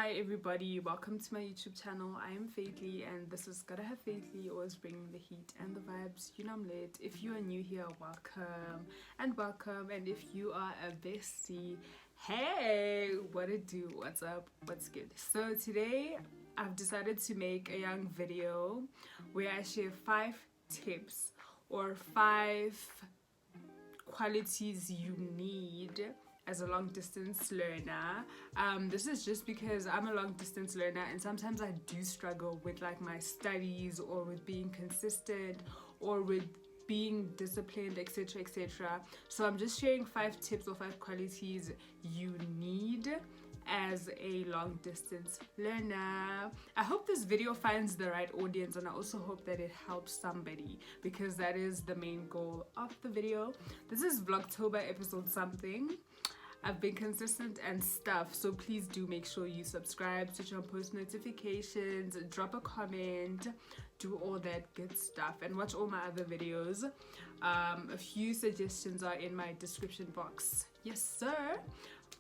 Hi everybody, welcome to my YouTube channel. I am Faithly and this is Gotta Have Faithly, always bringing the heat and the vibes. You know I'm lit. If you are new here, welcome. And if you are a bestie, hey, what it do, what's up, what's good. So today I've decided to make a young video where I share 5 tips or 5 qualities you need as a long distance learner. This is just because I'm a long distance learner and sometimes I do struggle with like my studies or with being consistent or with being disciplined, etc. etc. So I'm just sharing 5 tips or 5 qualities you need as a long distance learner. I hope this video finds the right audience and I also hope that it helps somebody because that is the main goal of the video. This is Vlogtober episode something. I've been consistent and stuff, so please do make sure you subscribe, switch on post notifications, drop a comment, do all that good stuff and watch all my other videos. A few suggestions are in my description box. Yes sir.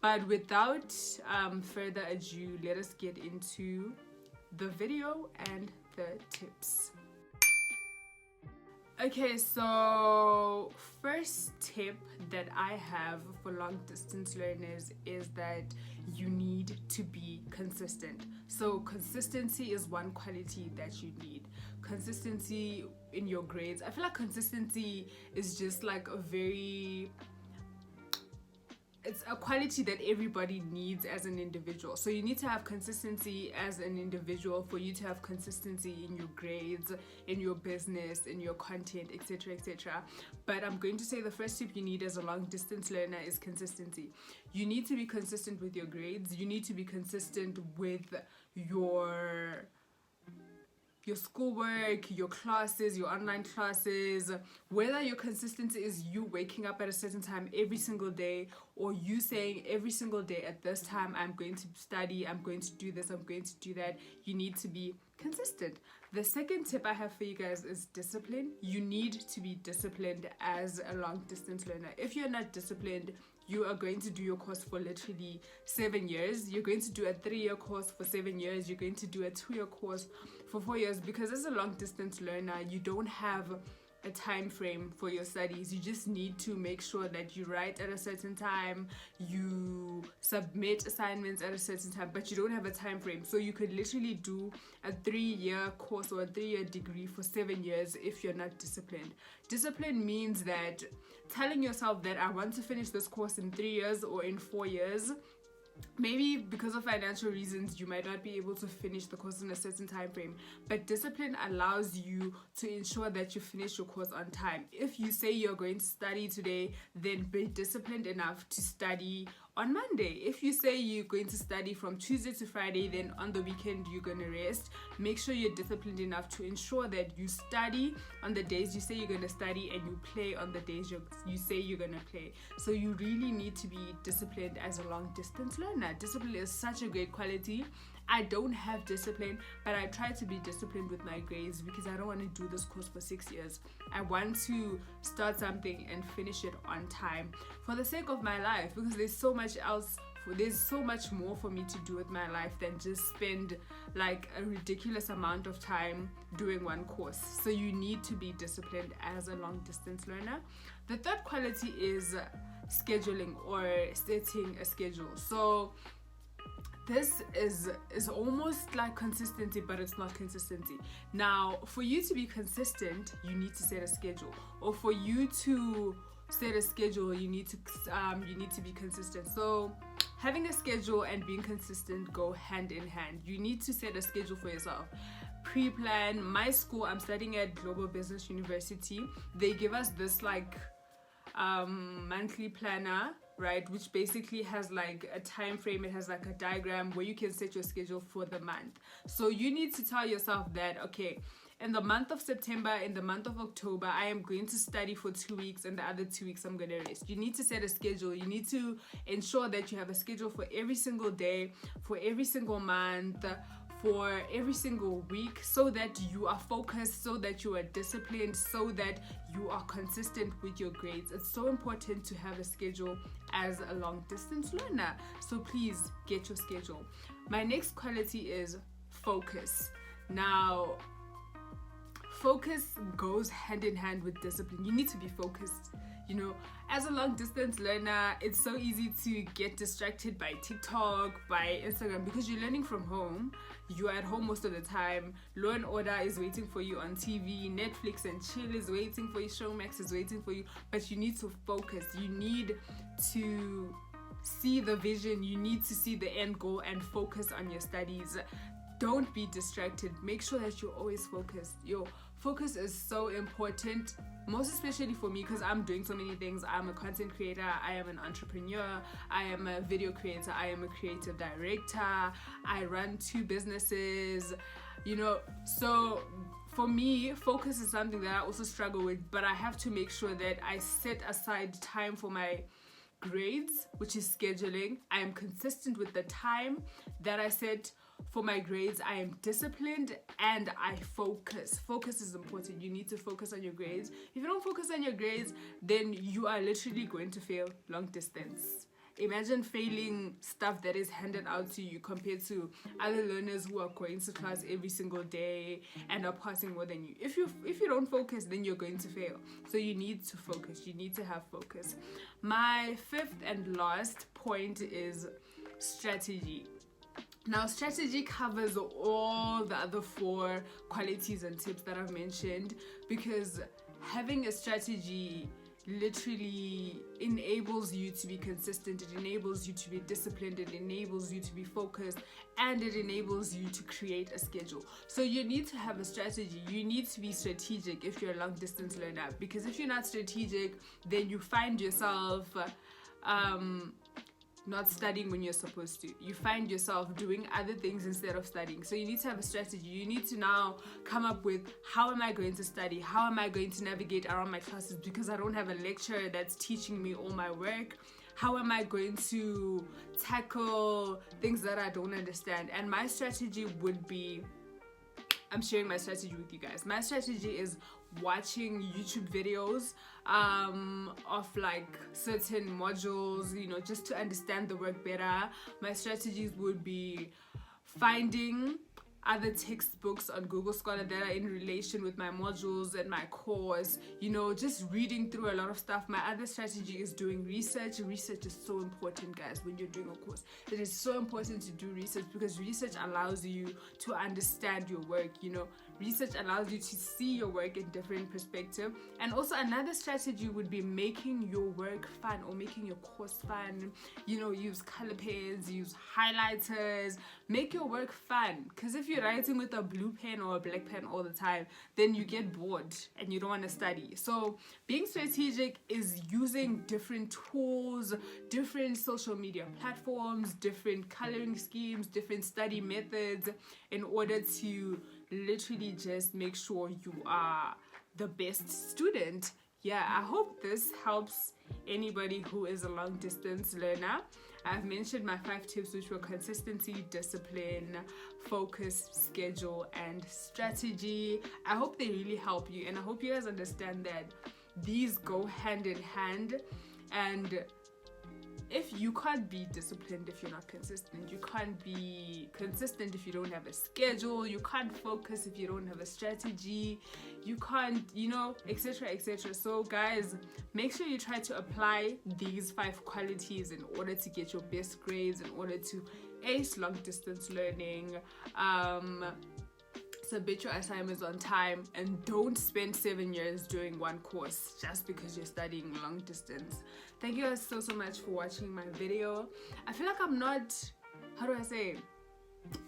But without further ado, let us get into the video and the tips. Okay, so first tip that I have for long distance learners is that you need to be consistent. So consistency is one quality that you need. Consistency in your grades. I feel like consistency is just like it's a quality that everybody needs as an individual. So you need to have consistency as an individual for you to have consistency in your grades, in your business, in your content, etc. etc. But I'm going to say the first tip you need as a long distance learner is consistency. You need to be consistent with your grades. You need to be consistent with your schoolwork, your classes, your online classes, whether your consistency is you waking up at a certain time every single day or you saying every single day at this time I'm going to study, I'm going to do this, I'm going to do that. You need to be consistent. The second tip I have for you guys is discipline. You need to be disciplined as a long distance learner. If you're not disciplined, you are going to do your course for literally 7 years. You're going to do a 3-year course for 7 years. You're going to do a 2-year course for 4 years because as a long distance learner, you don't have a time frame for your studies. You just need to make sure that you write at a certain time, you submit assignments at a certain time, but you don't have a time frame. So you could literally do a 3-year course or a 3-year degree for 7 years if you're not disciplined. Discipline means that telling yourself that I want to finish this course in 3 years or in 4 years. Maybe because of financial reasons you might not be able to finish the course in a certain time frame, but discipline allows you to ensure that you finish your course on time. If you say you're going to study today, then be disciplined enough to study on Monday. If you say you're going to study from Tuesday to Friday, then on the weekend you're going to rest. Make sure you're disciplined enough to ensure that you study on the days you say you're going to study and you play on the days you say you're going to play. So you really need to be disciplined as a long distance learner. Discipline is such a great quality. I don't have discipline, but I try to be disciplined with my grades because I don't want to do this course for 6 years. I want to start something and finish it on time for the sake of my life, because there's so much more for me to do with my life than just spend like a ridiculous amount of time doing one course. So you need to be disciplined as a long distance learner. The third quality is scheduling or setting a schedule. So this is almost like consistency, but it's not consistency. Now, for you to be consistent, you need to set a schedule, or for you to set a schedule, you need to be consistent. So having a schedule and being consistent go hand in hand. You need to set a schedule for yourself. Pre-plan. My school, I'm studying at Global Business University. They give us this like monthly planner, right, which basically has like a time frame. It has like a diagram where you can set your schedule for the month. So you need to tell yourself that, okay, in the month of September, in the month of October, I am going to study for 2 weeks and the other 2 weeks I'm going to rest. You need to set a schedule. You need to ensure that you have a schedule for every single day, for every single month, for every single week, so that you are focused, so that you are disciplined, so that you are consistent with your grades. It's so important to have a schedule as a long distance learner. So please get your schedule. My next quality is focus. Now, focus goes hand in hand with discipline. You need to be focused. You know, as a long distance learner, it's so easy to get distracted by TikTok, by Instagram, because you're learning from home. You're at home most of the time. Law and Order is waiting for you on TV. Netflix and Chill is waiting for you. Showmax is waiting for you. But you need to focus. You need to see the vision. You need to see the end goal and focus on your studies. Don't be distracted. Make sure that you're always focused. Your focus is so important, most especially for me, because I'm doing so many things. I'm a content creator, I am an entrepreneur, I am a video creator, I am a creative director, I run 2 businesses, you know. So for me, focus is something that I also struggle with, but I have to make sure that I set aside time for my grades, which is scheduling. I am consistent with the time that I set for my grades. I am disciplined and I focus. Focus is important. You need to focus on your grades. If you don't focus on your grades, then you are literally going to fail long distance. Imagine failing stuff that is handed out to you compared to other learners who are going to class every single day and are passing more than you. If you don't focus, then you're going to fail. So you need to focus. You need to have focus. My 5th and last point is strategy. Now, strategy covers all the other 4 qualities and tips that I've mentioned, because having a strategy literally enables you to be consistent, it enables you to be disciplined, it enables you to be focused, and it enables you to create a schedule. So you need to have a strategy. You need to be strategic if you're a long distance learner, because if you're not strategic, then you find yourself not studying when you're supposed to. You find yourself doing other things instead of studying. So you need to have a strategy. You need to now come up with, how am I going to study? How am I going to navigate around my classes because I don't have a lecturer that's teaching me all my work? How am I going to tackle things that I don't understand? And my strategy would be, I'm sharing my strategy with you guys. My strategy is watching YouTube videos of like certain modules, you know, just to understand the work better. My strategies would be finding other textbooks on Google Scholar that are in relation with my modules and my course, you know, just reading through a lot of stuff. My other strategy is doing research. Research is so important, guys, when you're doing a course. It is so important to do research, because research allows you to understand your work, you know. Research allows you to see your work in different perspective. And also another strategy would be making your work fun, or making your course fun. You know, use color pens, use highlighters, make your work fun. Because if you're writing with a blue pen or a black pen all the time, then you get bored and you don't want to study. So being strategic is using different tools, different social media platforms, different coloring schemes, different study methods, in order to literally just make sure you are the best student. Yeah, I hope this helps anybody who is a long distance learner. I've mentioned my 5 tips, which were consistency, discipline, focus, schedule, and strategy. I hope they really help you, and I hope you guys understand that these go hand in hand. And if you can't be disciplined if you're not consistent, you can't be consistent if you don't have a schedule, you can't focus if you don't have a strategy, you can't, you know, etc, etc. So guys, make sure you try to apply these 5 qualities in order to get your best grades, in order to ace long distance learning. Submit your assignments on time, and don't spend 7 years doing one course just because you're studying long distance. Thank you guys so much for watching my video. I feel like I'm not, how do I say,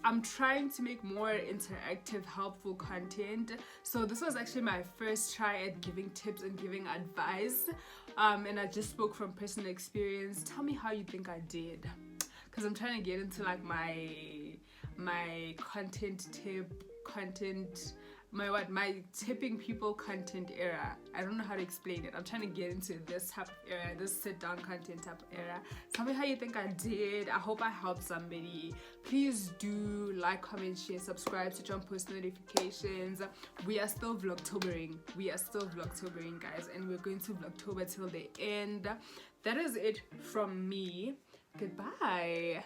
I'm trying to make more interactive, helpful content. So this was actually my first try at giving tips and giving advice, and I just spoke from personal experience. Tell me how you think I did, because I'm trying to get into like my content my tipping people content era. I don't know how to explain it. I'm trying to get into this type of era, this sit down content type of era. Tell me how you think I did. I hope I helped somebody. Please do like, comment, share, subscribe, switch on post notifications. We are still vlogtobering. Guys, and we're going to vlogtober till the end. That is it from me. Goodbye.